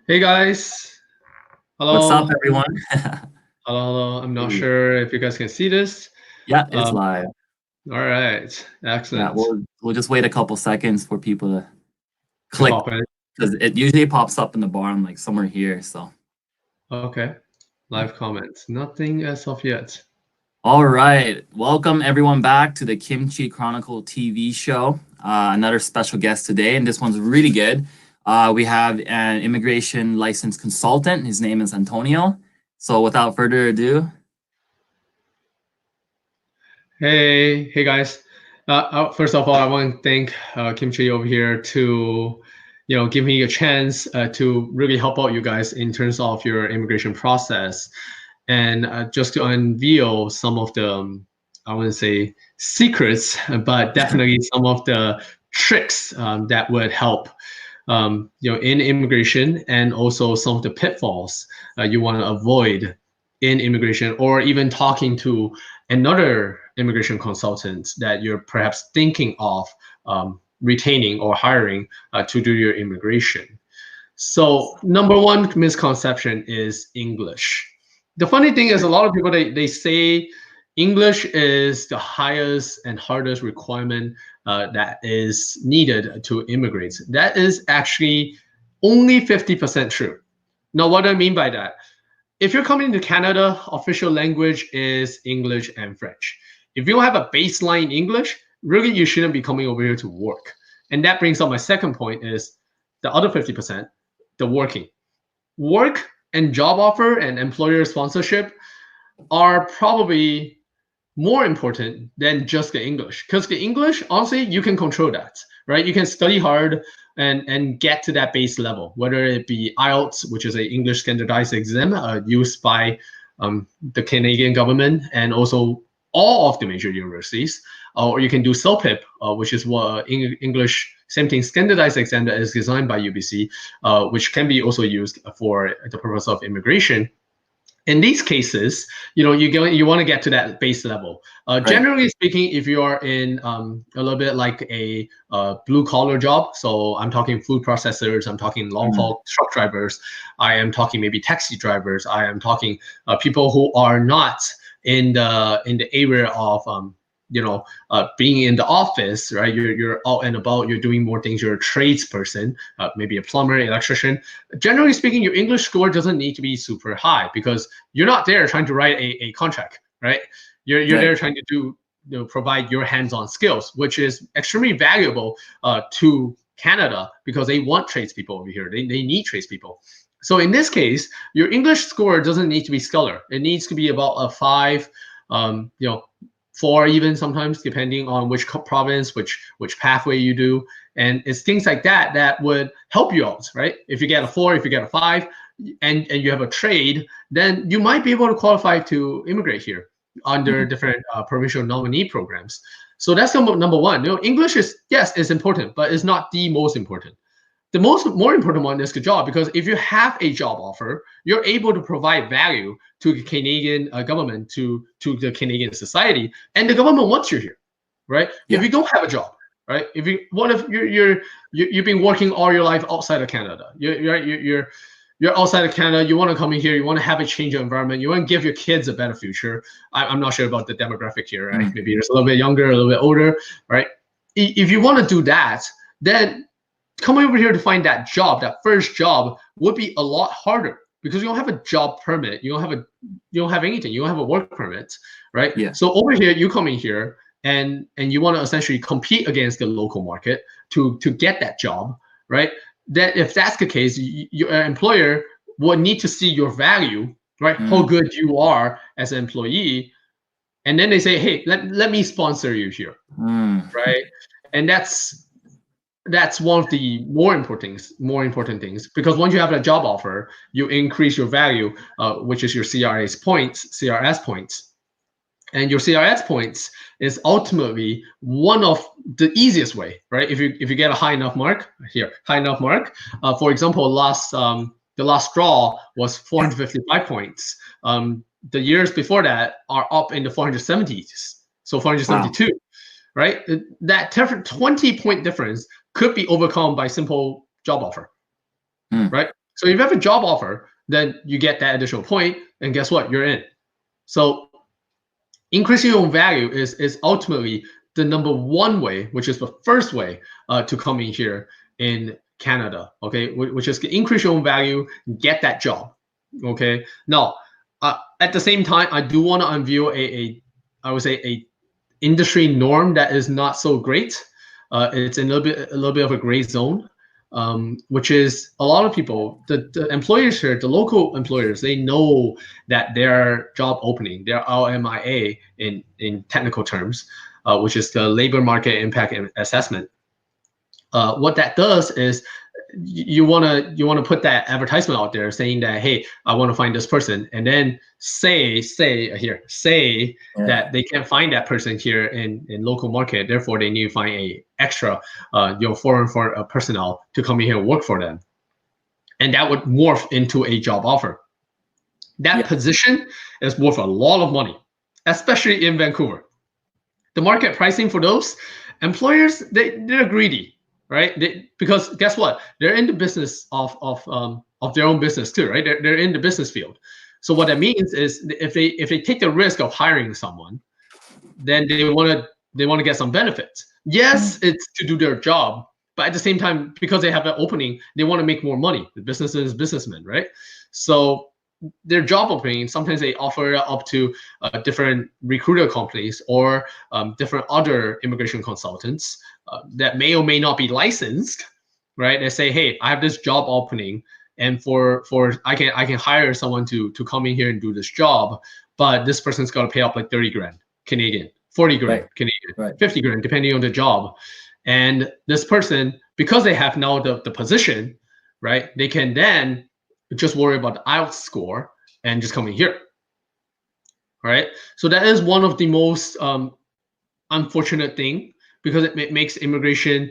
Hey guys, What's up, hello, everyone? hello. I'm not Hey. sure if you guys can see this. Yeah, it's Um, live. all right, Yeah, excellent. we'll just wait a couple seconds for people to To click hop in. because it usually pops up in the bottom, like somewhere here. So, Okay, live comments. Nothing as of yet. all right, welcome everyone back to the Kimchi Chronicle TV show. Another special guest today, and this one's really good. We have an immigration license consultant. His name is Antonio. So, without further ado, Hey guys. First of all, I want to thank Kimchi over here to, give me a chance to really help out you guys in terms of your immigration process, and just to unveil some of the, I wouldn't say secrets, but definitely some of the tricks that would help, in immigration, and also some of the pitfalls you want to avoid in immigration, or even talking to another immigration consultant that you're perhaps thinking of retaining or hiring to do your immigration. So number one misconception is English. The funny thing is, a lot of people, they say English is the highest and hardest requirement that is needed to immigrate. That is actually only 50% true. Now, what do I mean by that? If you're coming to Canada, official language is English and French. If you don't have a baseline English, really you shouldn't be coming over here to work. And that brings up my second point is the other 50%, the working. Work and job offer and employer sponsorship are probably more important than just the English. Because the English, honestly, you can control that, right? You can study hard and get to that base level, whether it be IELTS, which is an English standardized exam used by the Canadian government and also all of the major universities, or you can do CELPIP, which is what English same thing standardized exam that is designed by UBC, which can be also used for the purpose of immigration. In these cases, you want to get to that base level. right? Generally speaking, if you are in a little bit like a blue collar job, so I'm talking food processors, I'm talking long Mm, haul truck drivers, I am talking maybe taxi drivers, I am talking people who are not in the area of being in the office, right? You're out and about, you're doing more things, you're a tradesperson, maybe a plumber, electrician. Generally speaking, your English score doesn't need to be super high because you're not there trying to write a contract, right? You're right. there trying to provide your hands-on skills, which is extremely valuable to Canada because they want tradespeople over here. They need tradespeople. So in this case, your English score doesn't need to be stellar. It needs to be about a five, um, you know, four even sometimes, depending on which province, which pathway you do, and it's things like that that would help you out, right? If you get a four, if you get a five, and you have a trade, then you might be able to qualify to immigrate here under Mhm. different provincial nominee programs. So that's number one. English is, yes, is important, but it's not the most important. The more important one is the job, because if you have a job offer, you're able to provide value to the Canadian government, to the Canadian society, and the government wants you here, right? If Yeah. you don't have a job, right? If you what if you've been working all your life outside of Canada, you're outside of Canada, you want to come in here, you want to have a change of environment, you want to give your kids a better future. I'm not sure about the demographic here, right? Mm, Maybe it's a little bit younger, a little bit older, right? If you want to do that, then coming over here to find that job, that first job, would be a lot harder because you don't have a job permit, you don't have anything, you don't have a work permit, right? yeah. So over here, you come in here and you want to essentially compete against the local market to get that job, right? That if that's the case, your employer will need to see your value, right? How Mm, good you are as an employee, and then they say, hey, let me sponsor you here, mm, right? And that's one of the more important things, because once you have a job offer, you increase your value, which is your CRS points, and your CRS points is ultimately one of the easiest way, right? If you get a high enough mark here, for example, the last draw was 455 points. The years before that are up in the 470s, so wow. 472, right? That 20-point difference could be overcome by simple job offer, Mm, right? So if you have a job offer, then you get that additional point, and guess what? You're in. So increasing your own value is ultimately the number one way, which is the first way to come in here in Canada, okay, which is to increase your own value, get that job, okay. Now, at the same time, I do want to unveil I would say a industry norm that is not so great. It's a little bit of a gray zone, which is a lot of people, the employers here, the local employers, they know that their job opening, their LMIA in technical terms, which is the labor market impact assessment. What that does is you want to put that advertisement out there saying that, hey, I want to find this person, and then say that they can't find that person here in local market, therefore they need to find a extra foreign personnel to come in here and work for them, and that would morph into a job offer. That position is worth a lot of money, especially in Vancouver. The market pricing for those employers, they're greedy, right? Because guess what? They're in the business of their own business too, right? They're in the business field. So what that means is if they take the risk of hiring someone, then they want to get some benefits. Yes, it's to do their job, but at the same time, because they have an opening, they want to make more money. The business is businessmen, right? So their job opening, sometimes they offer up to different recruiter companies or different other immigration consultants that may or may not be licensed, right? They say, hey, I have this job opening, and for I can hire someone to come in here and do this job, but this person's got to pay up like 30 grand Canadian, 40 grand Canadian, 50 grand, depending on the job. And this person, because they have now the position, right, they can then just worry about the IELTS score and just come in here. All right. So that is one of the most unfortunate thing, because it makes immigration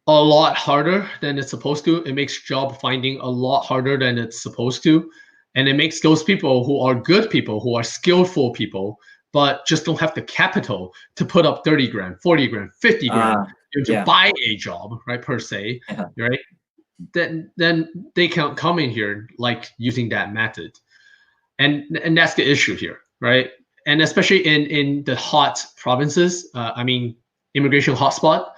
a lot harder than it's supposed to. It makes job finding a lot harder than it's supposed to. And it makes those people who are good people, who are skillful people, but just don't have the capital to put up 30 grand, 40 grand, 50 grand to buy a job, right, per se, right? Then they can't come in here like using that method, and that's the issue here, right? And especially in the hot provinces, I mean immigration hotspot,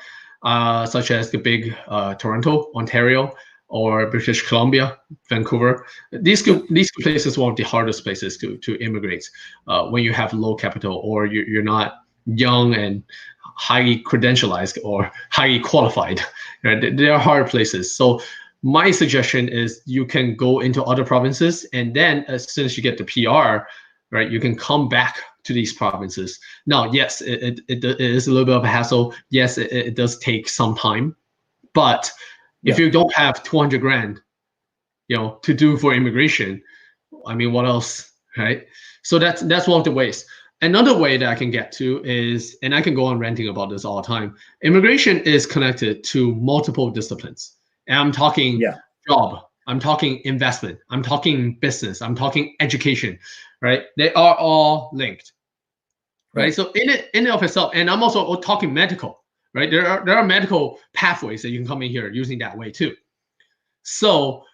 such as the big Toronto, Ontario, or British Columbia, Vancouver. These two places are one of the hardest places to immigrate when you have low capital, or you're not young and highly credentialized or highly qualified. Right? They are hard places. So my suggestion is you can go into other provinces, and then as soon as you get the PR, right, you can come back to these provinces. Now, yes, it is a little bit of a hassle. Yes, it does take some time, but if you don't have 200 grand, to do for immigration, I mean, what else, right? So that's one of the ways. Another way that I can get to is, and I can go on ranting about this all the time, immigration is connected to multiple disciplines. And I'm talking job, I'm talking investment, I'm talking business, I'm talking education, right? They are all linked, right? So in and of itself, and I'm also talking medical, right? There are medical pathways that you can come in here using that way too. So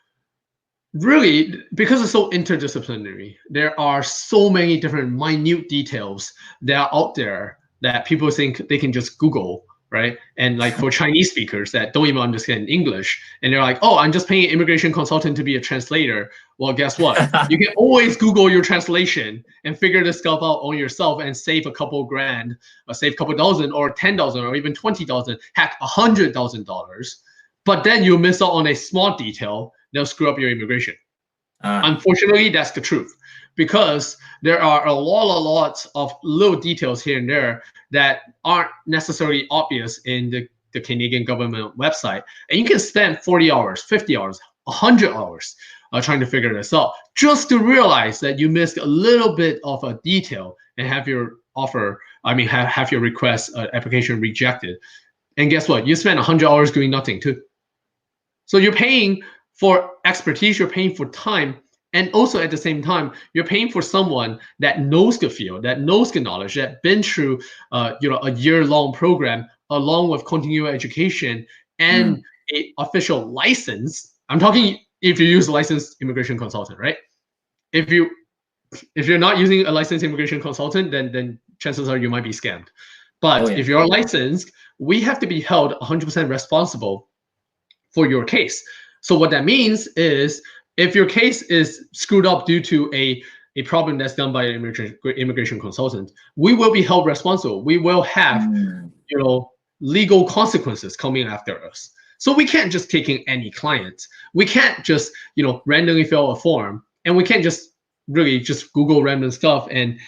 really, because it's so interdisciplinary, there are so many different minute details that are out there that people think they can just Google, right? And like for Chinese speakers that don't even understand English, and they're like, oh, I'm just paying an immigration consultant to be a translator. Well, guess what? You can always Google your translation and figure this stuff out on yourself and save a couple grand, or save a couple dozen, or 10,000, or even 20,000, heck, $100,000. But then you miss out on a small detail that'll screw up your immigration. Unfortunately, that's the truth, because there are a lot of little details here and there that aren't necessarily obvious in the Canadian government website. And you can spend 40 hours, 50 hours, 100 hours trying to figure this out, just to realize that you missed a little bit of a detail and have your have your request application rejected. And guess what? You spend 100 hours doing nothing too. So you're paying for expertise, you're paying for time, and also at the same time, you're paying for someone that knows the field, that knows the knowledge, that been through a year-long program along with continuing education and a official license. I'm talking if you use a licensed immigration consultant, right? If you're not using a licensed immigration consultant, then chances are you might be scammed. But if you're licensed, we have to be held 100% responsible for your case. So what that means is if your case is screwed up due to a problem that's done by an immigration consultant, we will be held responsible. We will have legal consequences coming after us. So we can't just take in any client. We can't just randomly fill a form, and we can't just really just Google random stuff and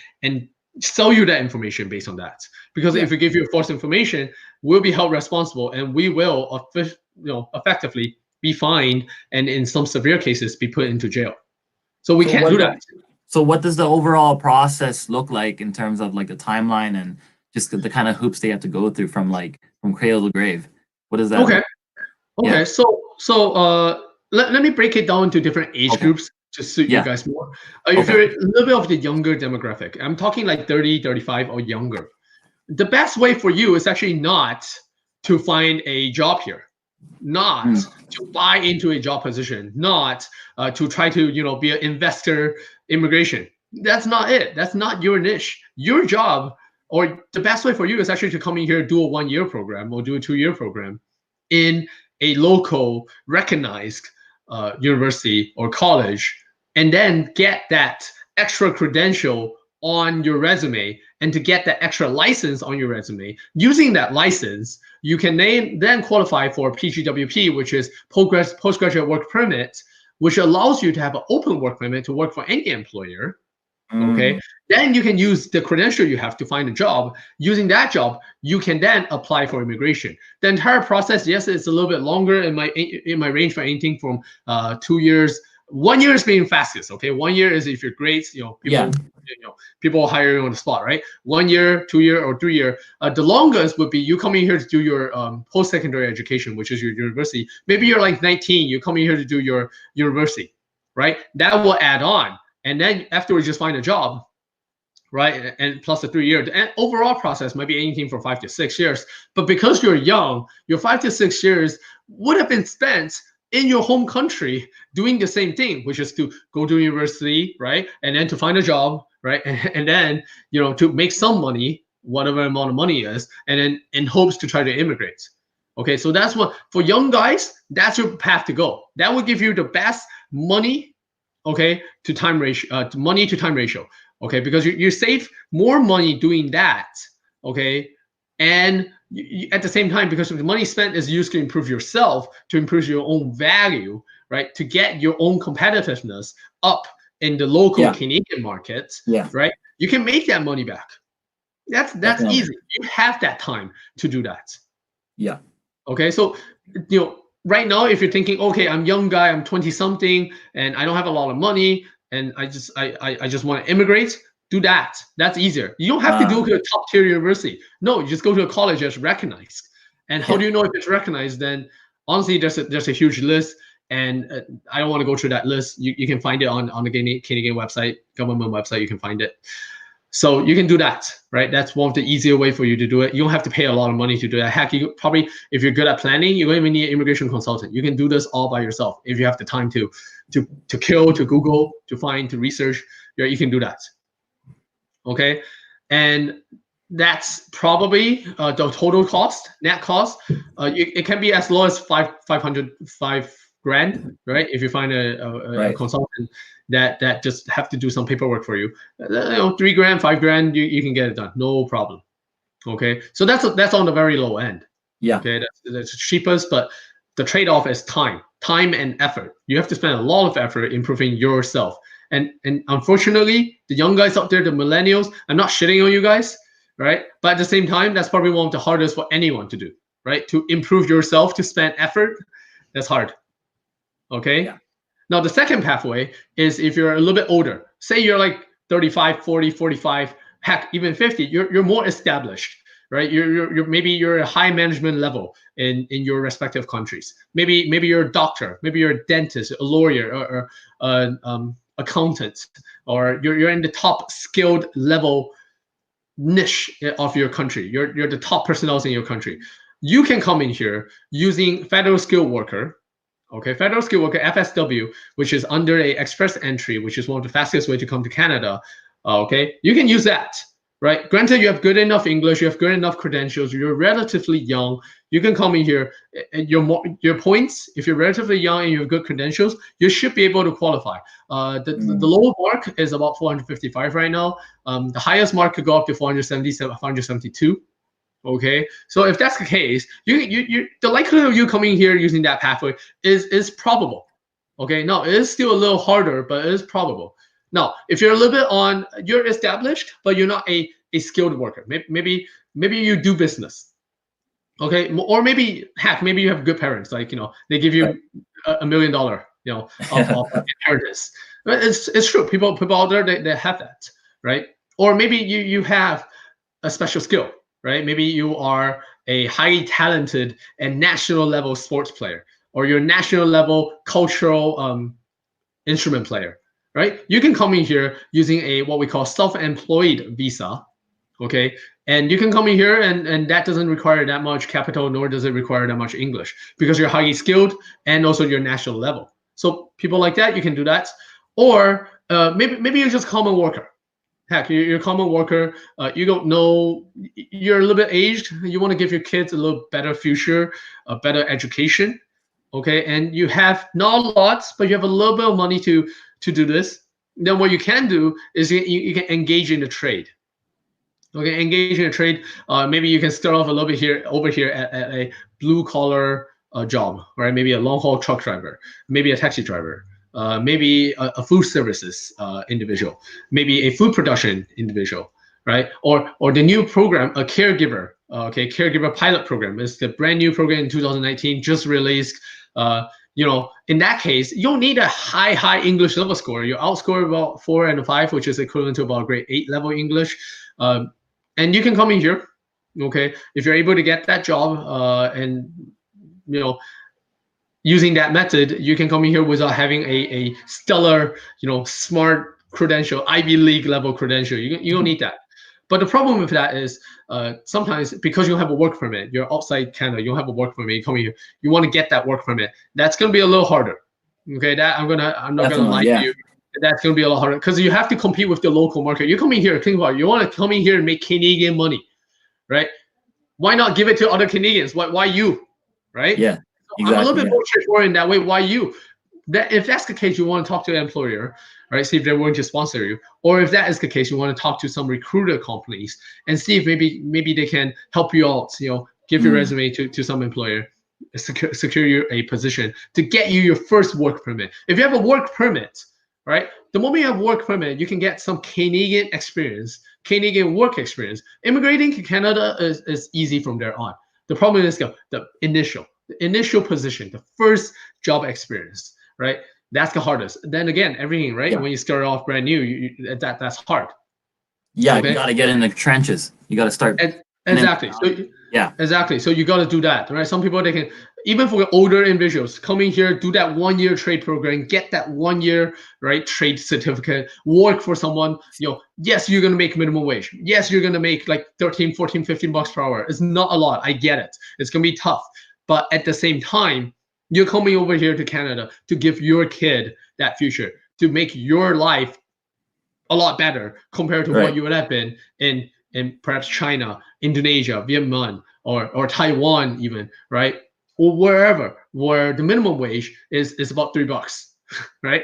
sell you that information based on that. Because if we give you false information, we'll be held responsible, and we will effectively be fined, and in some severe cases be put into jail. So we can't do that. So what does the overall process look like in terms of like the timeline and just the kind of hoops they have to go through from cradle to grave? What is that? Okay. So let me break it down into different age groups to suit you guys more. If you're a little bit of the younger demographic, I'm talking like 30, 35 or younger, the best way for you is actually not to find a job here, not to buy into a job position, not to try to be an investor immigration. That's not it. That's not your niche. Your job, or the best way for you, is actually to come in here, do a 1-year program or do a 2-year program in a local recognized university or college, and then get that extra credential on your resume, and to get that extra license on your resume. Using that license, you can then qualify for PGWP, which is postgraduate work permit, which allows you to have an open work permit to work for any employer. Okay, then you can use the credential you have to find a job. Using that job, you can then apply for immigration. The entire process, yes, it's a little bit longer. It might range for anything from 2 years. 1 year is being fastest. Okay, 1 year is if you're great. People will hire you on the spot, right? 1 year, 2 year, or 3 year. The longest would be you coming here to do your post-secondary education, which is your university. Maybe you're like 19. You're coming here to do your university, right? That will add on. And then afterwards, just find a job, right? And plus the 3 years. And overall process might be anything from 5 to 6 years. But because you're young, your 5 to 6 years would have been spent in your home country doing the same thing, which is to go to university, right? And then to find a job, right? And then, to make some money, whatever amount of money is, and then in hopes to try to immigrate. Okay, so that's what, for young guys, that's your path to go. That will give you the best money, okay, to time ratio, money to time ratio, okay, because you save more money doing that, okay, and at the same time, because the money spent is used to improve yourself, to improve your own value, right, to get your own competitiveness up in the local Canadian market, right, you can make that money back. That's easy. You have that time to do that. Okay, so right now, if you're thinking, okay, I'm a young guy, I'm 20 something, and I don't have a lot of money, and I just want to immigrate, do that. That's easier. You don't have to go to a top tier university. No, you just go to a college that's recognized. And how do you know if it's recognized? Then honestly, there's a huge list, and I don't want to go through that list. You can find it on the Canadian website, government website. You can find it. So you can do that, right? That's one of the easier way for you to do it. You don't have to pay a lot of money to do that. Heck, you probably, if you're good at planning, you don't even need an immigration consultant. You can do this all by yourself if you have the time to kill, to Google, to find, to research. You can do that. Okay, and that's probably the total cost, net cost. It can be as low as $500 grand, right? If you find a consultant that just have to do some paperwork for you, $3 grand, $5 grand, you can get it done, no problem. Okay, so that's on the very low end. Okay, that's the cheapest, but the trade-off is time and effort. You have to spend a lot of effort improving yourself. And unfortunately, the young guys out there, the millennials, I'm not shitting on you guys, right? But at the same time, that's probably one of the hardest for anyone to do, right? To improve yourself, to spend effort, that's hard. Okay? Now, the second pathway is if you're a little bit older. Say you're like 35, 40, 45, heck, even 50, you're more established, right? Maybe you're a high management level in your respective countries. Maybe you're a doctor, maybe you're a dentist, a lawyer, or accountant, or you're in the top skilled level niche of your country. You're the top personnel in your country. You can come in here using federal skilled worker, Okay, federal skilled worker (FSW), which is under a express entry, which is one of the fastest way to come to Canada. Okay, you can use that, right? Granted, you have good enough English, you have good enough credentials, you're relatively young. You can come in here, and your points. If you're relatively young and you have good credentials, you should be able to qualify. The lower mark is about 455 right now. The highest mark could go up to 477, 472. Okay, so if that's the case, the likelihood of you coming here using that pathway is probable. Okay, now it is still a little harder, but it is probable. Now, if you're a little bit on, you're established, but you're not a skilled worker. Maybe you do business. Okay, or maybe maybe you have good parents, like they give you $1 million, of inheritance. It's true. People out there they have that, right? Or maybe you have a special skill, right? Maybe you are a highly talented and national level sports player, or you're a national level cultural instrument player, right? You can come in here using a what we call self-employed visa, okay? And you can come in here and that doesn't require that much capital, nor does it require that much English, because you're highly skilled and also you're national level. So people like that, you can do that. Or maybe you're just a common worker. Heck, you're a common worker. You don't know, you're a little bit aged. You want to give your kids a little better future, a better education, okay? And you have not lots, but you have a little bit of money to do this. Then what you can do is you can engage in a trade. Okay, engage in a trade. Maybe you can start off a little bit over here at a blue collar job, right? Maybe a long haul truck driver, maybe a taxi driver, maybe a food services individual, maybe a food production individual, right? Or the new program, a caregiver. Okay, caregiver pilot program is the brand new program in 2019, just released. In that case, you don't need a high English level score. You outscore about 4 and a 5, which is equivalent to about grade 8 level English. And you can come in here, okay? If you're able to get that job, and using that method, you can come in here without having a stellar, smart credential, Ivy League level credential. You don't need that. But the problem with that is sometimes because you have a work permit, you're outside Canada, you don't have a work permit, you come here, you want to get that work permit. That's going to be a little harder. Okay, that I'm not going to lie to you. That's going to be a lot harder because you have to compete with the local market. You come in here, think about it, you want to come in here and make Canadian money, right? Why not give it to other Canadians? Why you, right? Yeah, exactly. I'm a little bit more straightforward in that way. Why you? If that's the case, you want to talk to an employer, right? See if they're willing to sponsor you. Or if that is the case, you want to talk to some recruiter companies and see if maybe they can help you out. Give your resume to some employer, secure you a position to get you your first work permit. If you have a work permit, right? The moment you have work permit, you can get some Canadian experience, Canadian work experience. Immigrating to Canada is easy from there on. The problem is the initial position, the first job experience, right? That's the hardest. Then again, everything, right? Yeah. When you start off brand new, that's hard. Yeah, okay? You got to get in the trenches. You got to start. Exactly. Exactly. So you got to do that, right? Some people, they can, even for older individuals, come in here, do that 1 year trade program, get that 1 year, right, trade certificate, work for someone. Yes, you're going to make minimum wage. Yes, you're going to make like 13, 14, 15 bucks per hour. It's not a lot. I get it. It's going to be tough. But at the same time, you're coming over here to Canada to give your kid that future, to make your life a lot better compared to what you would have been in perhaps China, Indonesia, Vietnam, or Taiwan even, right? Or wherever, where the minimum wage is about $3, right?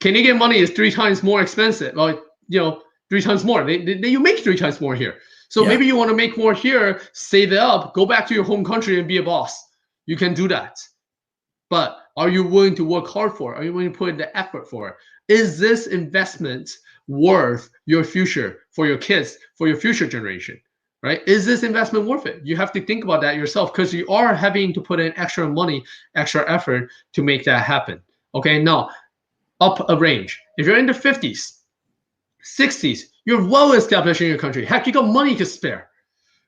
Canadian money is 3 times more expensive. Like, 3 times more. You make 3 times more here. So maybe you want to make more here, save it up, go back to your home country and be a boss. You can do that. But are you willing to work hard for it? Are you willing to put in the effort for it? Is this investment worth your future, for your kids, for your future generation, right? Is this investment worth it? You have to think about that yourself, because you are having to put in extra money, extra effort to make that happen. Okay, now up a range. If you're in the 50s, 60s, you're well established in your country. Heck, you got money to spare.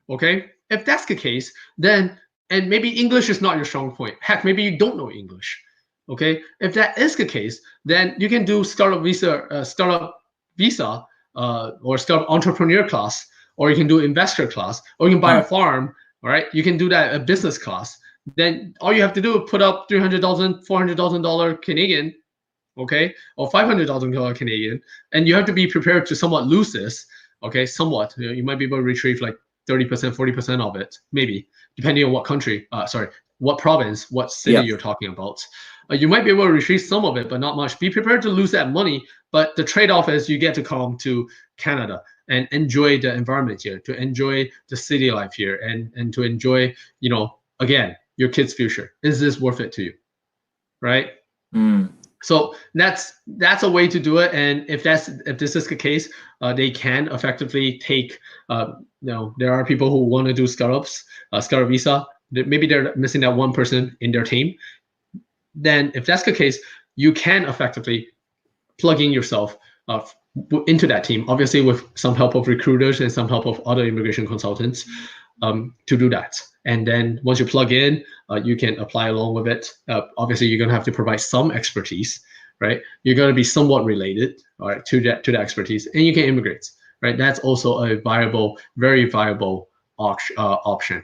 Okay, if that's the case, then, and maybe English is not your strong point. Heck, maybe you don't know English. Okay, if that is the case, then you can do startup visa, or startup entrepreneur class, or you can do investor class, or you can buy a farm. All right, you can do that a business class. then all you have to do is put up $300,000, $400,000 Canadian, okay, or $500,000 Canadian, and you have to be prepared to somewhat lose this, okay, somewhat. You might be able to retrieve like 30%, 40% of it, maybe, depending on what country, what province, what city you're talking about. You might be able to retrieve some of it, but not much. Be prepared to lose that money, but the trade-off is you get to come to Canada and enjoy the environment here, to enjoy the city life here, and to enjoy, again, your kids' future. Is this worth it to you, right? So that's a way to do it. And if this is the case, they can effectively take. There are people who want to do startup visa. Maybe they're missing that one person in their team. Then, if that's the case, you can effectively plug in yourself into that team, obviously with some help of recruiters and some help of other immigration consultants to do that. And then once you plug in, you can apply along with it. Obviously, you're going to have to provide some expertise, right? You're going to be somewhat related, all right, to the expertise, and you can immigrate, right? That's also a viable, very viable option.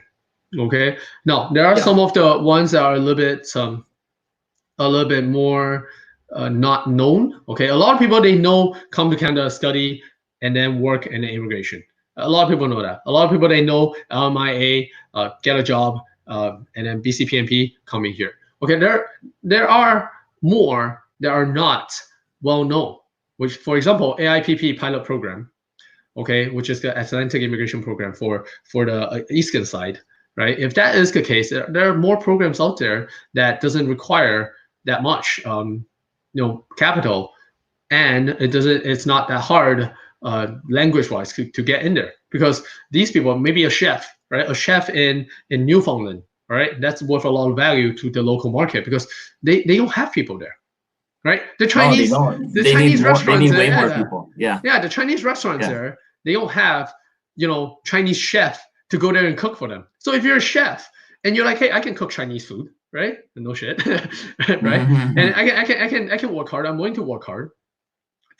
Okay. Now there are some of the ones that are a little bit more not known. Okay, a lot of people, they know come to Canada, study, and then work in immigration. A lot of people know that. A lot of people, they know LMIA, get a job, and then BCPNP coming here. Okay, there are more that are not well known. Which, for example, AIPP pilot program, okay, which is the Atlantic Immigration Program for the eastern side, right? If that is the case, there are more programs out there that doesn't require that much, capital, and it's not that hard language-wise to get in there, because these people, maybe a chef, right? A chef in Newfoundland, right? That's worth a lot of value to the local market because they don't have people there, right? The Chinese, restaurants, they need way more people. Yeah, the Chinese restaurants there, they don't have Chinese chef to go there and cook for them. So if you're a chef and you're like, hey, I can cook Chinese food, right? No shit, right? And I can work hard. I'm willing to work hard.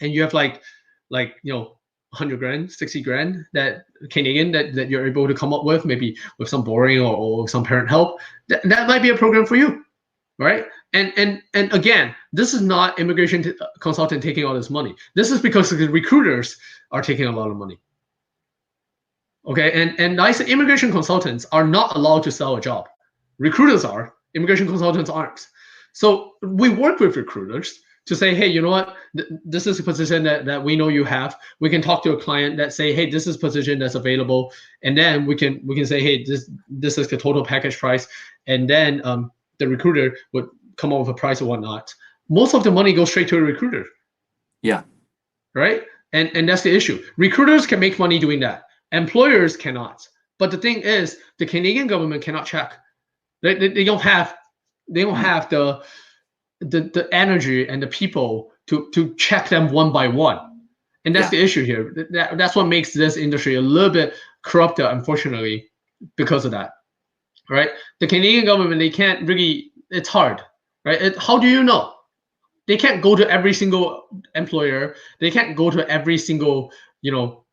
And you have like 100 grand, 60 grand that Canadian that you're able to come up with, maybe with some borrowing or some parent help. That might be a program for you, right? And again, this is not immigration consultant taking all this money. This is because the recruiters are taking a lot of money. Okay, and nice immigration consultants are not allowed to sell a job. Recruiters are. Immigration consultants aren't. So we work with recruiters to say, hey, you know what? This is a position that we know you have. We can talk to a client that say, hey, this is a position that's available, and then we can say, hey, this is the total package price, and then the recruiter would come up with a price or whatnot. Most of the money goes straight to a recruiter. Yeah. Right. And that's the issue. Recruiters can make money doing that. Employers cannot. But the thing is, the Canadian government cannot check. They don't have the energy and the people to check them one by one, and that's the issue here. That's what makes this industry a little bit corrupted, unfortunately, because of that. Right? The Canadian government, they can't really. It's hard, right? How do you know? They can't go to every single employer. They can't go to every single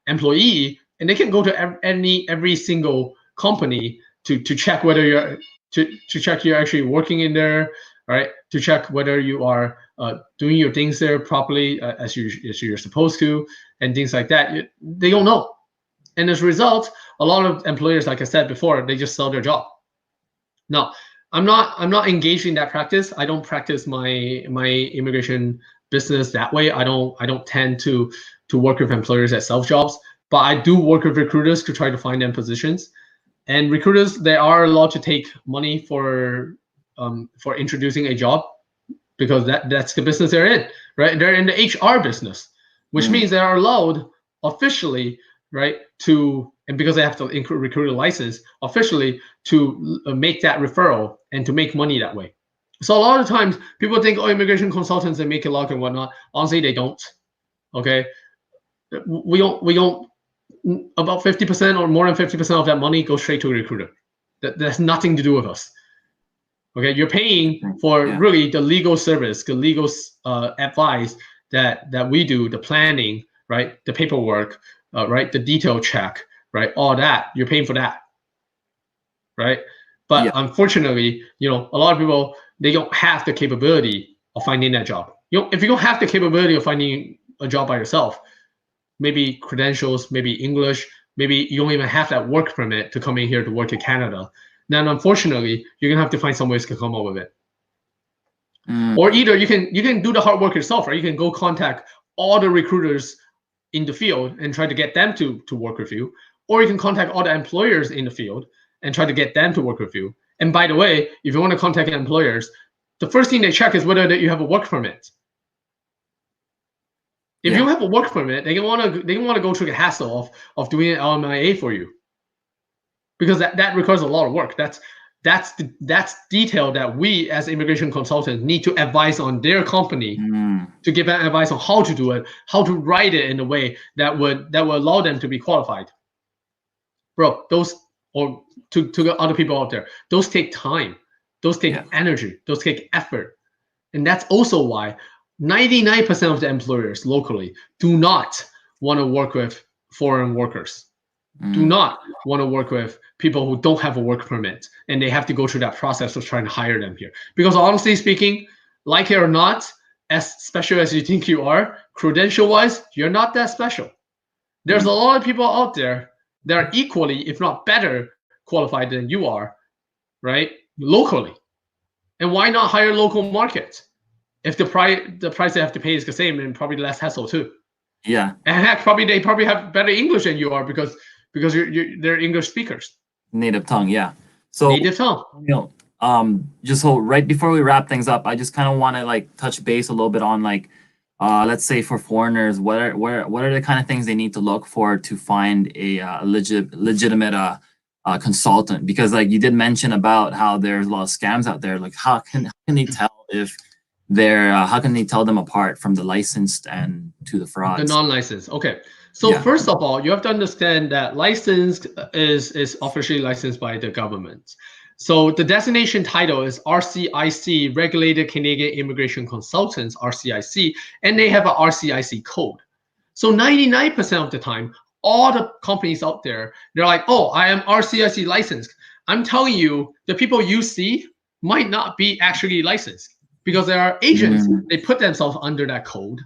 employee, and they can't go to every single company to check whether you're to check you're actually working in there, right? To check whether you are doing your things there properly as you're supposed to, and things like that. They don't know, and as a result, a lot of employers, like I said before, they just sell their job. Now, I'm not engaged in that practice. I don't practice my immigration business that way. I don't tend to work with employers that sell jobs, but I do work with recruiters to try to find them positions. And recruiters, they are allowed to take money for introducing a job, because that's the business they're in, right? They're in the HR business, which means they are allowed officially, right, and because they have to include recruiter license officially to make that referral and to make money that way. So a lot of times people think, oh, immigration consultants, they make a lot and whatnot. Honestly, they don't. Okay, we don't. About 50% or more than 50% of that money goes straight to a recruiter. That has nothing to do with us. Okay, you're paying for really the legal service, the legal advice that we do, the planning, right, the paperwork, right, the detail check, right, all that. You're paying for that, right? But Yeah. unfortunately, a lot of people, they don't have the capability of finding that job. If you don't have the capability of finding a job by yourself, maybe credentials, maybe English, maybe you don't even have that work permit to come in here to work in Canada, then unfortunately, you're gonna have to find some ways to come up with it. Or either you can do the hard work yourself, right? You can go contact all the recruiters in the field and try to get them to work with you, or you can contact all the employers in the field and try to get them to work with you. And by the way, if you want to contact employers, the first thing they check is whether you have a work permit. If you don't have a work permit, they want to go through the hassle of doing an LMIA for you, because that requires a lot of work. That's detail that we as immigration consultants need to advise on their company to give advice on how to do it, how to write it in a way that would allow them to be qualified. Bro, those, or to the other people out there, those take time, those take energy, those take effort. And that's also why 99% of the employers locally do not want to work with foreign workers, do not want to work with people who don't have a work permit, and they have to go through that process of trying to hire them here. Because honestly speaking, like it or not, as special as you think you are, credential-wise, you're not that special. There's a lot of people out there that are equally, if not better, qualified than you are, right? Locally. And why not hire local markets? If the price they have to pay is the same, and probably less hassle too. Yeah. And heck, they probably have better English than you are, because they're English speakers. Native tongue, yeah. So native tongue. Just so right before we wrap things up, I just kind of want to like touch base a little bit on like, let's say for foreigners, what are the kind of things they need to look for to find a legitimate consultant? Because like you did mention about how there's a lot of scams out there. Like how can they tell if they're how can they tell them apart from the licensed and to the frauds? The non-licensed. Okay. So first of all, you have to understand that licensed is officially licensed by the government. So the designation title is RCIC, Regulated Canadian Immigration Consultants, RCIC, and they have a RCIC code. So 99% of the time, all the companies out there, they're like, oh, I am RCIC licensed. I'm telling you, the people you see might not be actually licensed, because there are agents, they put themselves under that code.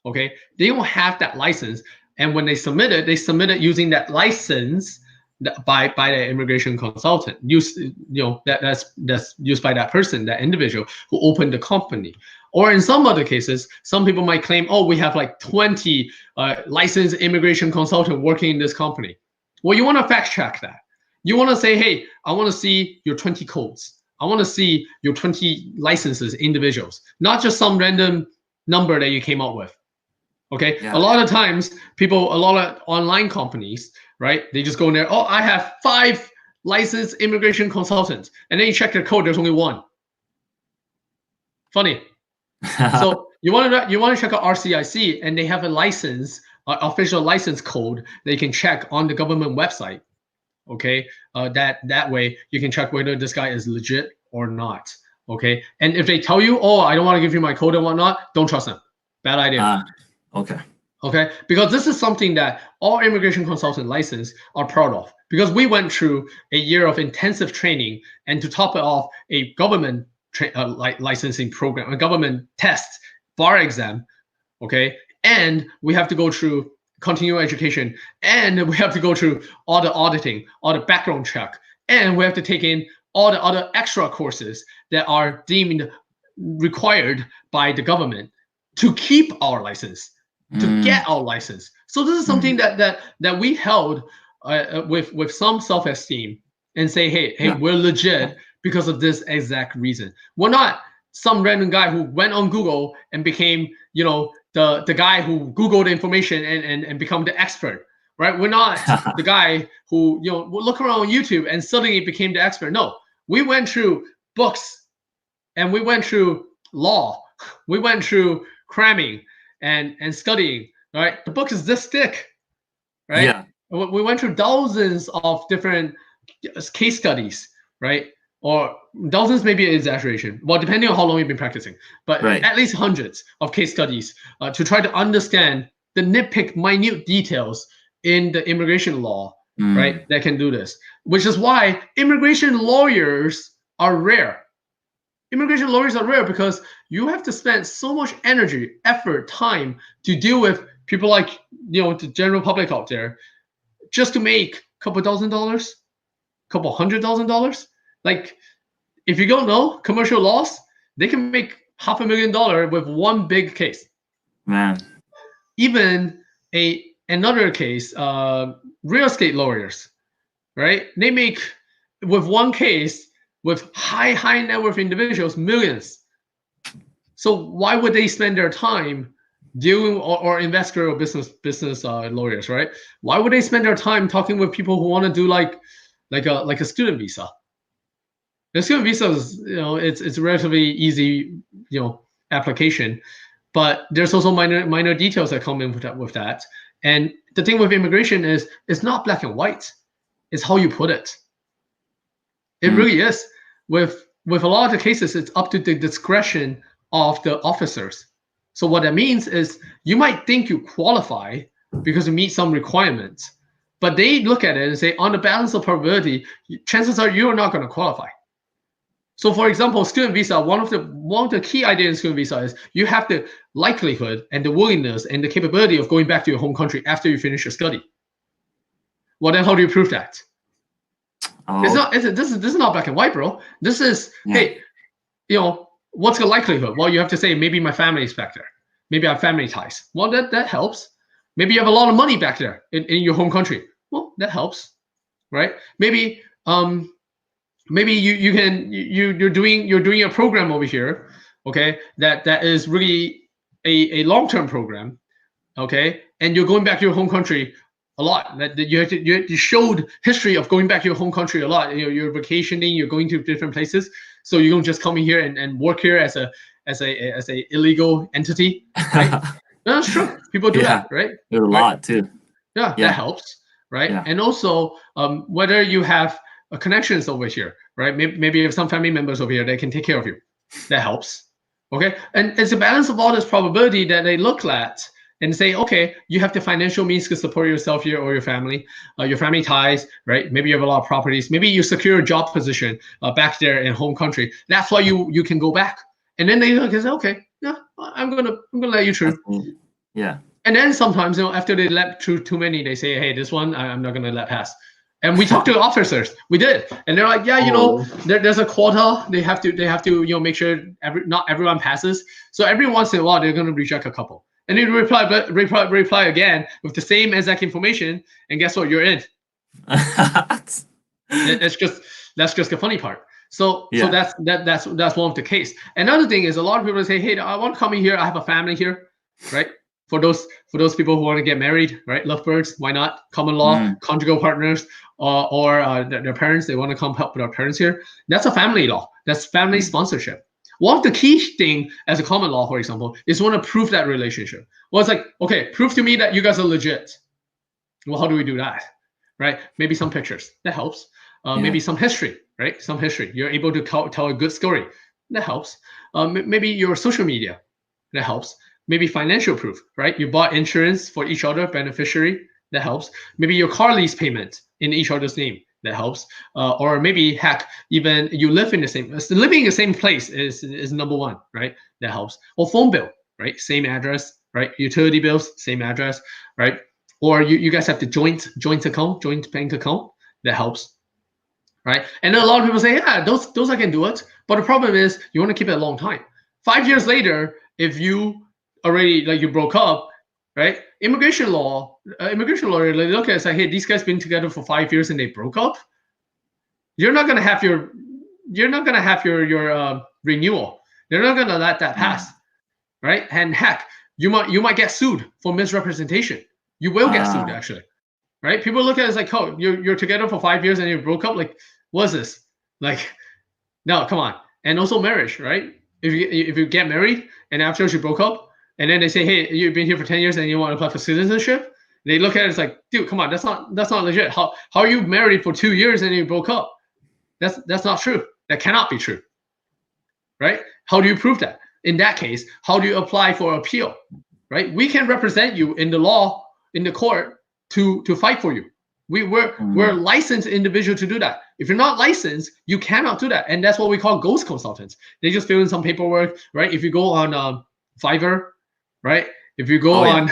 Okay, they don't have that license. And when they submit it using that license by the immigration consultant. That's used by that person, that individual who opened the company. Or in some other cases, some people might claim, oh, we have like 20 licensed immigration consultant working in this company. Well, you want to fact check that. You want to say, hey, I want to see your 20 codes. I want to see your 20 licenses, individuals, not just some random number that you came up with. Okay. Yeah. A lot of times a lot of online companies, right? They just go in there. Oh, I have 5 licensed immigration consultants. And then you check their code. There's only 1. Funny. So you want to check out RCIC, and they have a license, official license code that you can check on the government website. Okay. That way you can check whether this guy is legit or not. Okay. And if they tell you, oh, I don't want to give you my code and whatnot, don't trust them. Bad idea. Okay. Because this is something that all immigration consultant license are proud of, because we went through a year of intensive training, and to top it off, a government licensing program, a government test, bar exam. Okay. And we have to go through continuing education, and we have to go through all the auditing, all the background check, and we have to take in all the other extra courses that are deemed required by the government to keep our license, to get our license. So this is something that we held with some self-esteem, and say, hey, we're legit because of this exact reason. We're not some random guy who went on Google and became, the guy who Googled information and become the expert, right? We're not the guy who, look around on YouTube and suddenly became the expert. No, we went through books, and we went through law. We went through cramming and studying, right? The book is this thick, right? Yeah. We went through dozens of different case studies, right? Or dozens, maybe an exaggeration. Well, depending on how long you've been practicing, but at least hundreds of case studies to try to understand the minute details in the immigration law, right? That can do this. which is why immigration lawyers are rare. Immigration lawyers are rare because you have to spend so much energy, effort, time to deal with people like, the general public out there, just to make a couple $1,000, couple $100,000. Like, if you don't know commercial laws, they can make $500,000 with one big case. Man. Even another case, real estate lawyers, right? They make, with one case, with high net worth individuals, millions. So why would they spend their time dealing, or investor or business lawyers, right? Why would they spend their time talking with people who want to do like a student visa? The student visa is, it's a relatively easy, application, but there's also minor details that come in with that. And the thing with immigration is, it's not black and white. It's how you put it. It really is. With a lot of the cases, it's up to the discretion of the officers. So what that means is, you might think you qualify because you meet some requirements, but they look at it and say, on the balance of probability, chances are you're not going to qualify. So for example, student visa, one of the key ideas in student visa is you have the likelihood and the willingness and the capability of going back to your home country after you finish your study. Well, then how do you prove that? This is not black and white, bro. This is, hey, what's the likelihood? Well, you have to say, maybe my family is back there. Maybe I have family ties. Well, that helps. Maybe you have a lot of money back there in your home country. Well, that helps, right? Maybe you're doing a program over here, okay? That is really a long-term program, okay? And you're going back to your home country a lot. That you showed history of going back to your home country a lot. You're vacationing, you're going to different places, so you don't just come in here and work here as a illegal entity, right? No, that's true. People do that, right? There's a lot too. Yeah, that helps, right? Yeah. And also, whether you have connections over here, right? Maybe you have some family members over here that can take care of you. That helps, okay? And it's a balance of all this probability that they look at and say, okay, you have the financial means to support yourself here or your family ties, right? Maybe you have a lot of properties. Maybe you secure a job position back there in home country. That's why you can go back. And then they look and say, okay, yeah, I'm gonna let you through. Yeah. And then sometimes, after they let through too many, they say, hey, this one I'm not gonna let pass. And we talked to officers. We did, and they're like, yeah, there's a quota. They have to make sure not everyone passes. So every once in a while, they're gonna reject a couple. And then reply again with the same exact information, and guess what? You're in. That's just the funny part. So that's one of the case. Another thing is, a lot of people say, hey, I want to come in here. I have a family here, right? For those people who want to get married, right? Lovebirds, why not? Common law, conjugal partners, or their parents, they want to come help with their parents here. That's a family law. That's family sponsorship. One of the key thing as a common law, for example, is want to prove that relationship. Well, it's like, okay, prove to me that you guys are legit. Well, how do we do that? Right? Maybe some pictures. That helps. Maybe some history, right? Some history. You're able to tell a good story. That helps. Maybe your social media. That helps. Maybe financial proof, right? You bought insurance for each other, beneficiary. That helps. Maybe your car lease payment in each other's name. That helps. Or maybe, heck, even you living in the same place is number one, right? That helps. Or phone bill, right? Same address, right? Utility bills, same address, right? Or you guys have the joint bank account. That helps, right? And then a lot of people say, yeah, those I can do it. But the problem is, you want to keep it a long time. 5 years later, if you already, you broke up, right? Immigration lawyer, they look at it and say, hey, these guys been together for 5 years and they broke up. You're not gonna have your renewal. They're not gonna let that pass, right? And heck, you might get sued for misrepresentation. You will get sued, actually, right? People look at it as like, oh, you're together for 5 years and you broke up. Like, what's this? Like, no, come on. And also marriage, right? If you get married and after you broke up, and then they say, hey, you've been here for 10 years and you want to apply for citizenship, they look at it as like, dude, come on, that's not legit. How are you married for 2 years and you broke up? That's not true. That cannot be true, right? How do you prove that? In that case, how do you apply for appeal, right? We can represent you in the law, in the court, to fight for you. We're licensed individual to do that. If you're not licensed, you cannot do that, and that's what we call ghost consultants. They just fill in some paperwork, right? If you go on Fiverr, right? If you go on,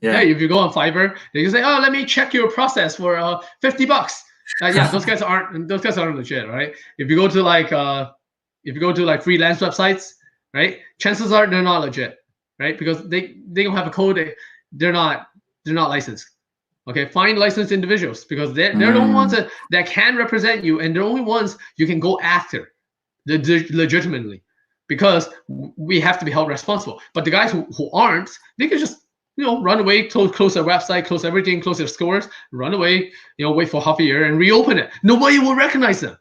if you go on Fiverr, they can say, "Oh, let me check your process for $50." Yeah, those guys aren't legit, right? If you go to like freelance websites, right? Chances are they're not legit, right? Because they don't have a code. They're not licensed. Okay, find licensed individuals because they're the only ones that can represent you, and they're the only ones you can go after legitimately, because we have to be held responsible. But the guys who aren't, they can just run away, close their website, close everything, close their stores, run away, wait for half a year and reopen it. Nobody will recognize them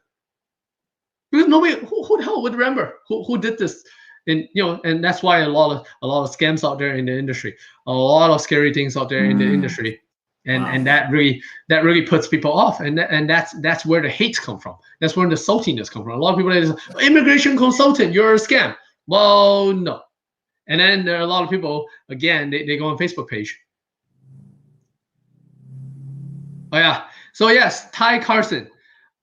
because nobody who the hell would remember who did this. And and that's why a lot of scams out there in the industry, a lot of scary things out there in the industry. And that really puts people off, and that's where the hates come from. That's where the saltiness comes from. A lot of people say, immigration consultant, you're a scam. Well, no. And then there are a lot of people, again, they go on Facebook page. Oh yeah. So yes, Ty Carson.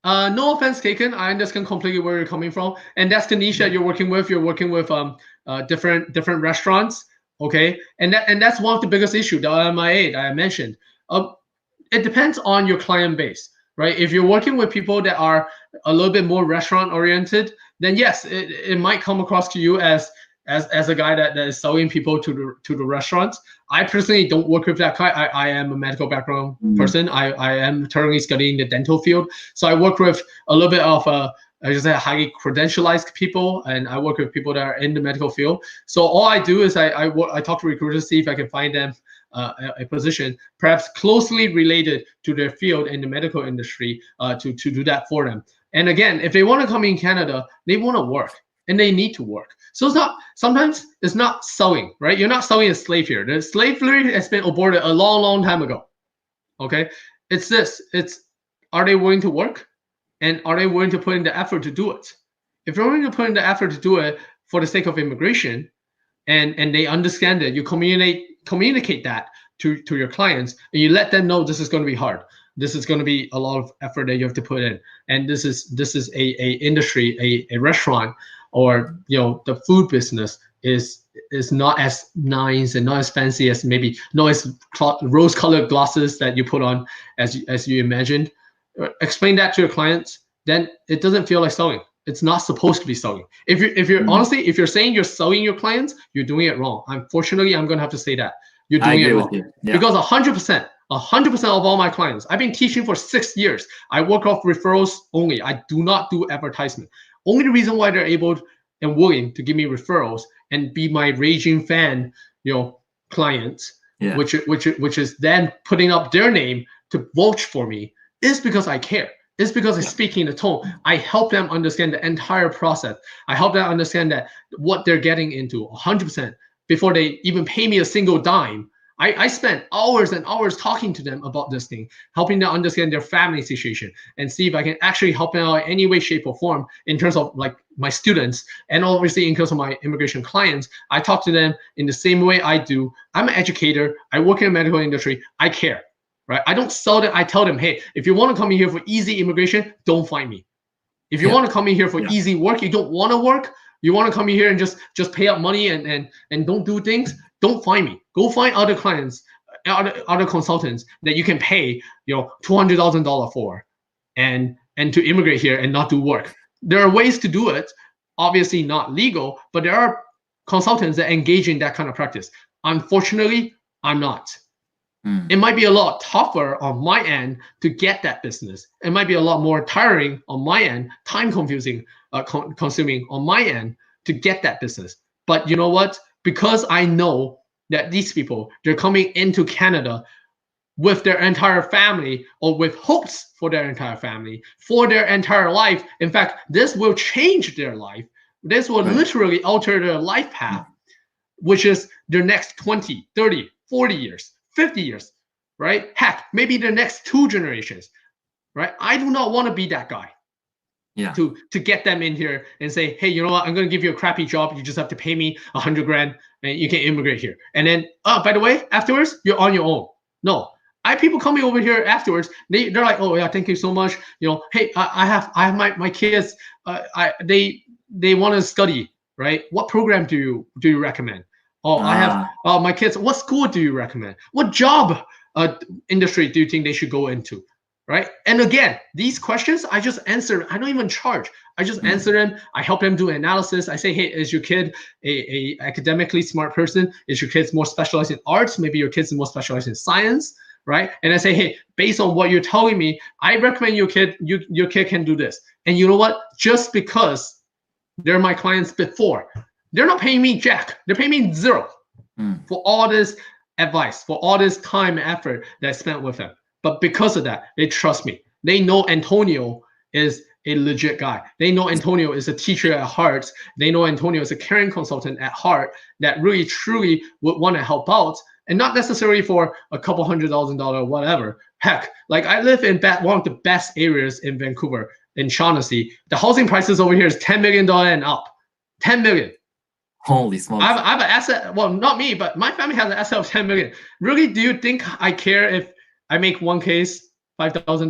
No offense taken. I understand completely where you're coming from, and that's the niche that you're working with. You're working with different restaurants, okay? And that's one of the biggest issues, the MIA that I mentioned. It depends on your client base, right? If you're working with people that are a little bit more restaurant oriented, then yes, it might come across to you as a guy that is selling people to the restaurants. I personally don't work with that kind. I am a medical background person. I am currently studying the dental field, so I work with a little bit of I just say highly credentialized people, and I work with people that are in the medical field. So all I do is I talk to recruiters, see if I can find them a position perhaps closely related to their field in the medical industry to do that for them. And again, if they want to come in Canada, they want to work and they need to work. So sometimes it's not sewing, right? You're not sewing a slave here. The slavery has been aborted a long time ago. Okay, it's are they willing to work, and are they willing to put in the effort to do it? If they're willing to put in the effort to do it for the sake of immigration, and they understand it, you communicate that to your clients, and you let them know this is going to be hard. This is going to be a lot of effort that you have to put in, and this is a industry, a restaurant, or the food business is not as nice and not as fancy as maybe not as rose-colored glasses that you put on as you imagined. Explain that to your clients, then it doesn't feel like selling. It's not supposed to be selling. If you're honestly, if you're saying you're selling your clients, you're doing it wrong. Unfortunately, I'm gonna have to say that you're doing it wrong. Yeah. Because 100% of all my clients, I've been teaching for 6 years. I work off referrals only. I do not do advertisement. Only the reason why they're able and willing to give me referrals and be my raging fan, clients, which is then putting up their name to vouch for me, is because I care. It's because I speak in the tone. I help them understand the entire process. I help them understand that what they're getting into 100% before they even pay me a single dime. I spent hours and hours talking to them about this thing, helping them understand their family situation and see if I can actually help them out in any way, shape, or form in terms of like my students, and obviously in terms of my immigration clients. I talk to them in the same way I do. I'm an educator. I work in the medical industry. I care, right? I don't sell them. I tell them, hey, if you want to come in here for easy immigration, don't find me. If you want to come in here for easy work, you don't want to work, you want to come in here and just pay up money and don't do things, don't find me. Go find other clients, other consultants that you can pay, $200,000 for, and to immigrate here and not do work. There are ways to do it, obviously not legal, but there are consultants that engage in that kind of practice. Unfortunately, I'm not. It might be a lot tougher on my end to get that business. It might be a lot more tiring on my end, time consuming on my end to get that business. But you know what? Because I know that these people, they're coming into Canada with their entire family, or with hopes for their entire family, for their entire life. In fact, this will change their life. This will literally alter their life path, which is their next 20, 30, 40 years, 50 years, right? Heck, maybe the next 2 generations, right? I do not want to be that guy. To get them in here and say, hey, you know what? I'm going to give you a crappy job. You just have to pay me $100,000 and you can immigrate here. And then, oh, by the way, afterwards, you're on your own. No, I have people coming over here afterwards. They're like, oh yeah, thank you so much. Hey, I have my kids. They want to study, right? What program do you recommend? Oh, I have my kids. What school do you recommend? What job industry do you think they should go into? Right? And again, these questions I just answer. I don't even charge. I just answer them. I help them do analysis. I say, hey, is your kid a academically smart person? Is your kid more specialized in arts? Maybe your kid's more specialized in science, right? And I say, hey, based on what you're telling me, I recommend your kid can do this. And you know what? Just because they're my clients before, they're not paying me jack. They're paying me zero for all this advice, for all this time and effort that I spent with them. But because of that, they trust me. They know Antonio is a legit guy. They know Antonio is a teacher at heart. They know Antonio is a caring consultant at heart that really, truly would want to help out, and not necessarily for a couple $100,000 or whatever. Heck, like I live in one of the best areas in Vancouver, in Shaughnessy. The housing prices over here is $10 million and up. 10 million. Holy smokes. I have an asset. Well, not me, but my family has an asset of 10 million. Really, do you think I care if I make one case $5,000,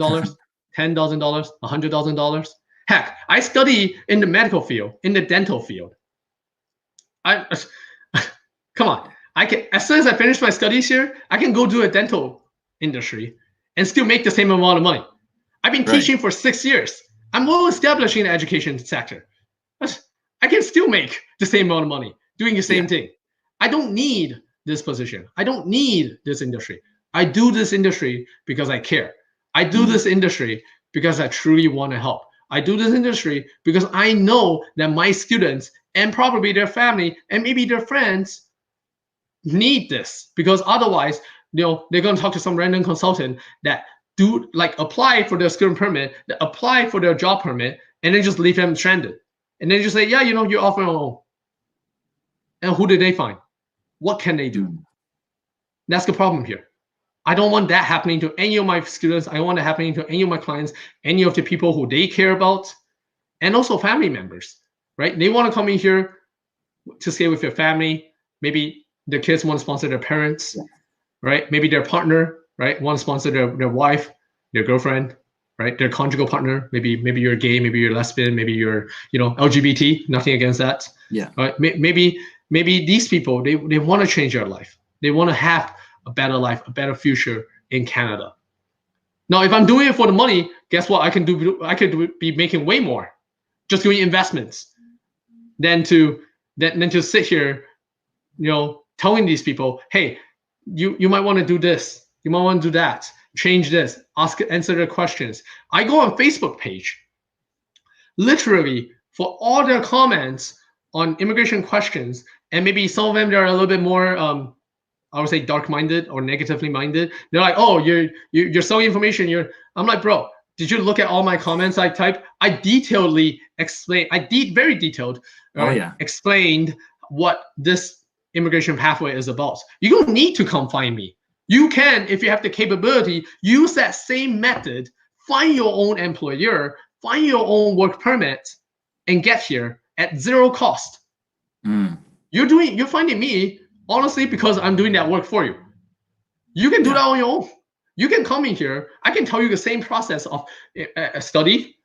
$10,000, $100,000? Heck, I study in the medical field, in the dental field. Come on. I can, as soon as I finish my studies here, I can go do a dental industry and still make the same amount of money. I've been teaching for 6 years. I'm well established in the education sector. I can still make the same amount of money doing the same thing. I don't need this position. I don't need this industry. I do this industry because I care. I do this industry because I truly want to help. I do this industry because I know that my students and probably their family and maybe their friends need this, because otherwise, they're going to talk to some random consultant that apply for their student permit, that apply for their job permit, and then just leave them stranded. And then just say, yeah, you're offering a loan. And who did they find? What can they do? That's the problem here. I don't want that happening to any of my students. I don't want it happening to any of my clients, any of the people who they care about, and also family members, right? They want to come in here to stay with their family. Maybe their kids want to sponsor their parents, right? Maybe their partner, right, want to sponsor their wife, their girlfriend, right? Their conjugal partner. Maybe you're gay, maybe you're lesbian, maybe you're LGBT. Nothing against that. Yeah. Right? Maybe these people they want to change their life. They want to have a better life, a better future in Canada. Now, if I'm doing it for the money, guess what? I could be making way more just doing investments than to sit here, telling these people, hey, you might want to do this, you might want to do that, change this, answer their questions. I go on Facebook page, literally for all their comments on immigration questions, and maybe some of them they're a little bit more I would say dark-minded or negatively minded. They're like, oh, you're selling information. I'm like, bro, did you look at all my comments I typed? I detailedly explained. Very detailed. Explained what this immigration pathway is about. You don't need to come find me. You can, if you have the capability, use that same method. Find your own employer, find your own work permit, and get here at zero cost. You're finding me. Honestly, because I'm doing that work for you. You can do that on your own. You can come in here. I can tell you the same process of study,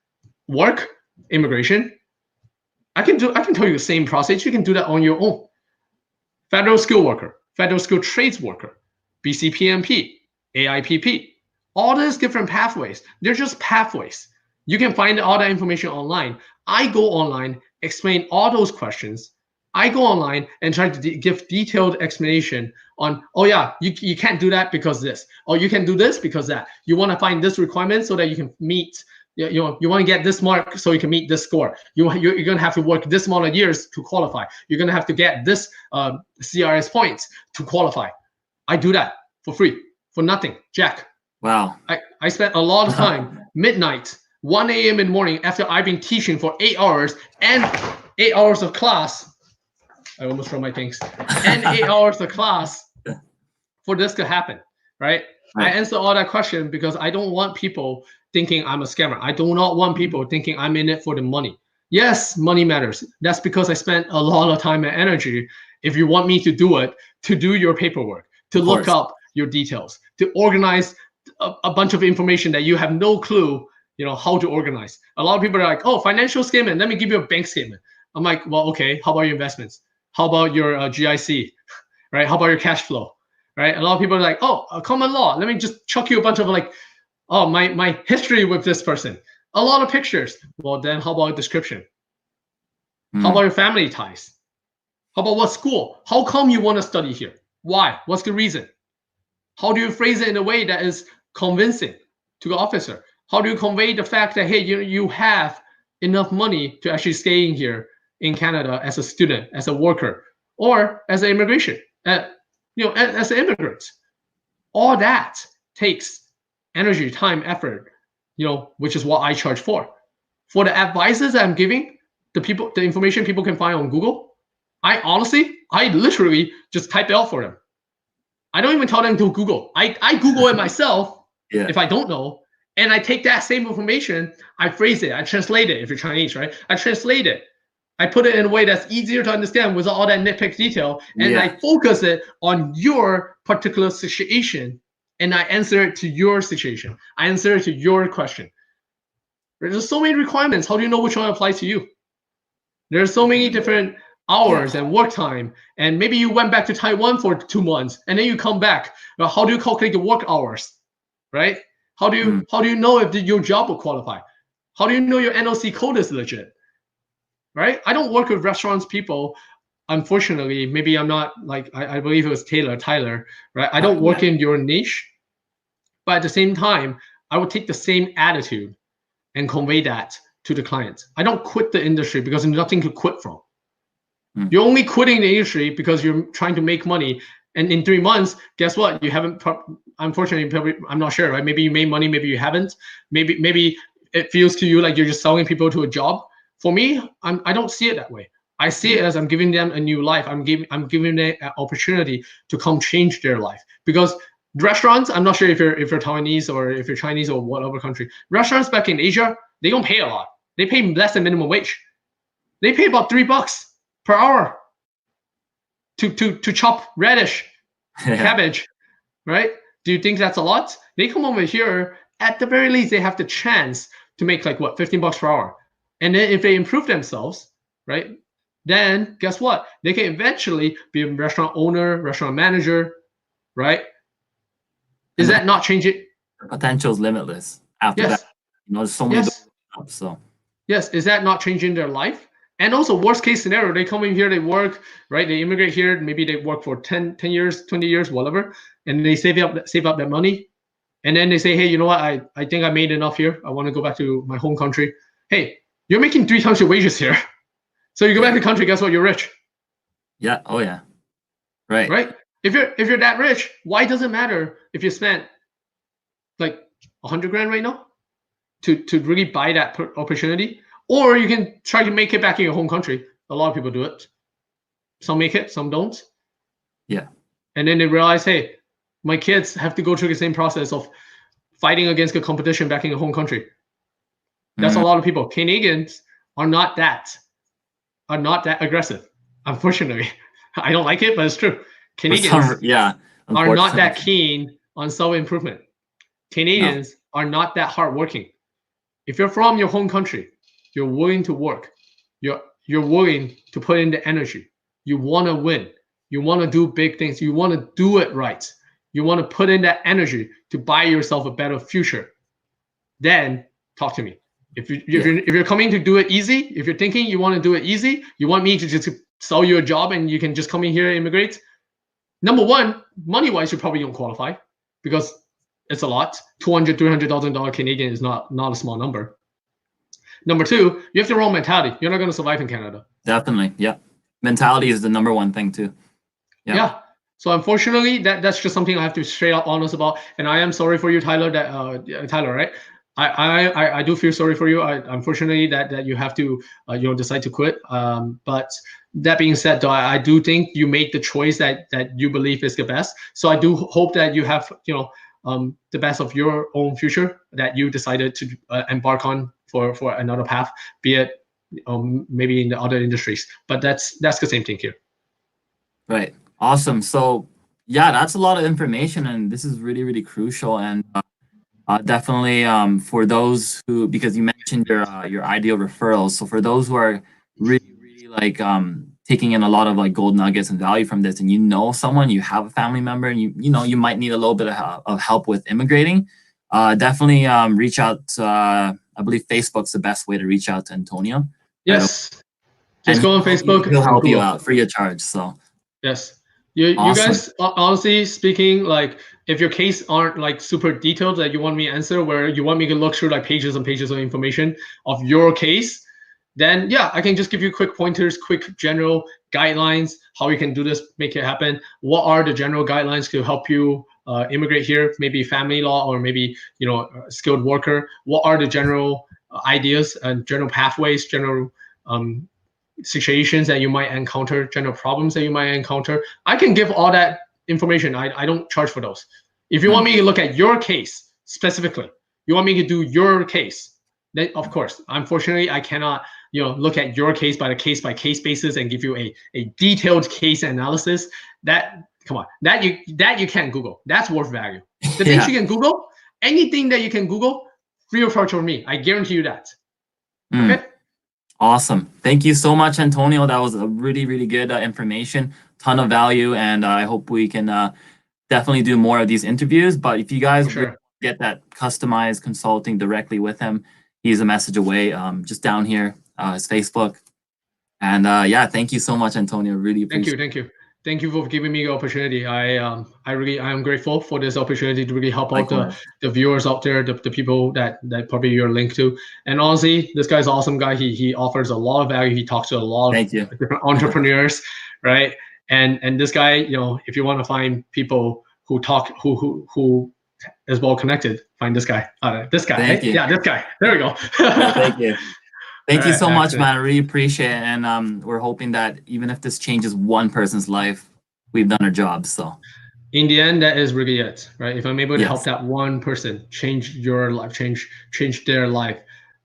work, immigration. I can tell you the same process. You can do that on your own. Federal skilled worker, federal skilled trades worker, BCPMP, AIPP. All these different pathways. They're just pathways. You can find all that information online. I go online, explain all those questions. I go online and try to give detailed explanation on, oh yeah, you can't do that because this, or you can do this because that. You want to find this requirement so that you can meet, you want to get this mark so you can meet this score. You're going to have to work this amount of years to qualify. You're going to have to get this CRS points to qualify. I do that for free, for nothing, jack. Wow. I spent a lot of time, midnight, 1 a.m. in the morning after I've been teaching for 8 hours and 8 hours of class. I almost throw my things. And 8 hours of class for this to happen, right? I answer all that question because I don't want people thinking I'm a scammer. I do not want people thinking I'm in it for the money. Yes, money matters. That's because I spent a lot of time and energy. If you want me to do it, to do your paperwork, to look up your details, to organize a bunch of information that you have no clue, how to organize. A lot of people are like, oh, financial statement, let me give you a bank statement. I'm like, well, okay, how about your investments? How about your GIC, right? How about your cash flow, right? A lot of people are like, oh, common law, let me just chuck you a bunch of like, oh, my history with this person. A lot of pictures. Well, then how about a description? How about your family ties? How about what school? How come you want to study here? Why? What's the reason? How do you phrase it in a way that is convincing to the officer? How do you convey the fact that, hey, you have enough money to actually stay in here in Canada as a student, as a worker, or as an immigration, as an immigrant? All that takes energy, time, effort, which is what I charge for. For the advices I'm giving, the information people can find on Google, I literally just type it out for them. I don't even tell them to Google. I Google it myself if I don't know, and I take that same information, I phrase it, I translate it if you're Chinese, right? I translate it. I put it in a way that's easier to understand without all that nitpick detail, and I focus it on your particular situation, and I answer it to your situation. I answer it to your question. There's so many requirements. How do you know which one applies to you? There's so many different hours and work time, and maybe you went back to Taiwan for 2 months and then you come back. Well, how do you calculate the work hours, right? How do you know if your job will qualify? How do you know your NOC code is legit, right? I don't work with restaurants people, unfortunately. Maybe I'm not like I believe it was Tyler, right? I don't work in your niche, but at the same time, I would take the same attitude and convey that to the client. I don't quit the industry because there's nothing to quit from. You're only quitting the industry because you're trying to make money. And in 3 months, guess what? You haven't, unfortunately, probably, I'm not sure, right? Maybe you made money, maybe you haven't. Maybe it feels to you like you're just selling people to a job. For me, I don't see it that way. I see it as I'm giving them a new life. I'm giving them an opportunity to come change their life. Because restaurants, I'm not sure if you're Taiwanese or if you're Chinese or whatever country. Restaurants back in Asia, they don't pay a lot. They pay less than minimum wage. They pay about $3 per hour to chop radish, cabbage, right? Do you think that's a lot? They come over here, at the very least, they have the chance to make like what, $15 per hour. And then if they improve themselves, right, then guess what? They can eventually be a restaurant owner, restaurant manager, right? Is that not changing? The potential is limitless after that. There's so many doors up, so. Yes, is that not changing their life? And also, worst case scenario, they come in here, they work, right? They immigrate here, maybe they work for 10 years, 20 years, whatever, and they save up that money. And then they say, hey, you know what? I think I made enough here. I want to go back to my home country. Hey, you're making 3 times your wages here. So you go back to the country, guess what? You're rich. Yeah. Oh, yeah. Right. Right? If you're that rich, why does it matter if you spent like 100 grand right now to really buy that opportunity? Or you can try to make it back in your home country. A lot of people do it. Some make it, some don't. Yeah. And then they realize, hey, my kids have to go through the same process of fighting against the competition back in your home country. That's a lot of people. Canadians are not that aggressive. Unfortunately, I don't like it, but it's true. Canadians are not that keen on self-improvement. Canadians are not that hardworking. If you're from your home country, you're willing to work. You're willing to put in the energy. You want to win. You want to do big things. You want to do it right. You want to put in that energy to buy yourself a better future. Then talk to me. If you're coming to do it easy, if you're thinking you want to do it easy, you want me to just sell you a job and you can just come in here and immigrate. Number one, money-wise, you probably don't qualify because it's a lot. $200,000, $300,000 Canadian is not a small number. Number two, you have the wrong mentality. You're not going to survive in Canada. Definitely, yeah. Mentality is the number one thing too. Yeah. So unfortunately, that's just something I have to be straight up honest about. And I am sorry for you, Tyler. Tyler, right? I do feel sorry for you. Unfortunately that you have to decide to quit. But that being said, though, I do think you made the choice that you believe is the best. So I do hope that you have the best of your own future that you decided to embark on for another path, be it maybe in the other industries. But that's the same thing here. Right. Awesome. So yeah, that's a lot of information, and this is really, really crucial. And Definitely for those who, because you mentioned your ideal referrals. So for those who are really like taking in a lot of like gold nuggets and value from this, and you know someone, you have a family member, and you know you might need a little bit of help with immigrating, definitely reach out. I believe Facebook's the best way to reach out to Antonio. Right? Yes. Just And go on Facebook he'll and help you Google. out free of charge. So Yes. You awesome. guys, honestly speaking, like if your case aren't like super detailed that you want me to answer, where you want me to look through like pages and pages of information of your case, then yeah, I can just give you quick pointers, quick general guidelines, how you can do this, make it happen. What are the general guidelines to help you immigrate here? Maybe family law or maybe skilled worker. What are the general ideas and general pathways, general situations that you might encounter, general problems that you might encounter? I can give all that information. I don't charge for those. If you want me to look at your case specifically, you want me to do your case, then of course, unfortunately, I cannot look at your case by the case basis and give you a detailed case analysis. That come on, that you can't Google. That's worth value. The things you can Google, anything that you can Google, free of charge for me. I guarantee you that. Okay. Awesome. Thank you so much, Antonio. That was a really good information, ton of value, and I hope we can definitely do more of these interviews. But if you guys really get that customized consulting directly with him, he's a message away, just down here, his Facebook. And yeah, thank you so much, Antonio. Really appreciate it. Thank you for giving me the opportunity. I am grateful for this opportunity to really help out the viewers out there, the people that probably you're linked to. And honestly, this guy's an awesome guy. He offers a lot of value. He talks to a lot of different entrepreneurs, right? And this guy, if you want to find people who talk, who is well connected, find this guy. This guy. Thank you. Yeah, this guy. There we go. Thank you. Thank you so much, man. I really appreciate it. And we're hoping that even if this changes one person's life, we've done our job. So in the end, that is really it, right? If I'm able to help that one person change your life, change their life,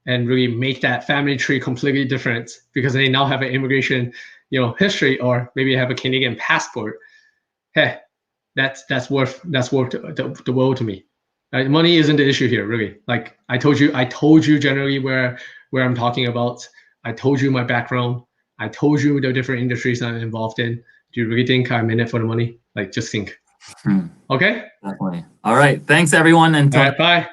and really make that family tree completely different because they now have an immigration, history, or maybe have a Canadian passport. Hey, that's worth the world to me. Right? Money isn't the issue here, really. Like I told you generally where I'm talking about. I told you my background. I told you the different industries I'm involved in. Do you really think I'm in it for the money? Like, just think. Okay. Definitely. All right. Thanks, everyone. And bye.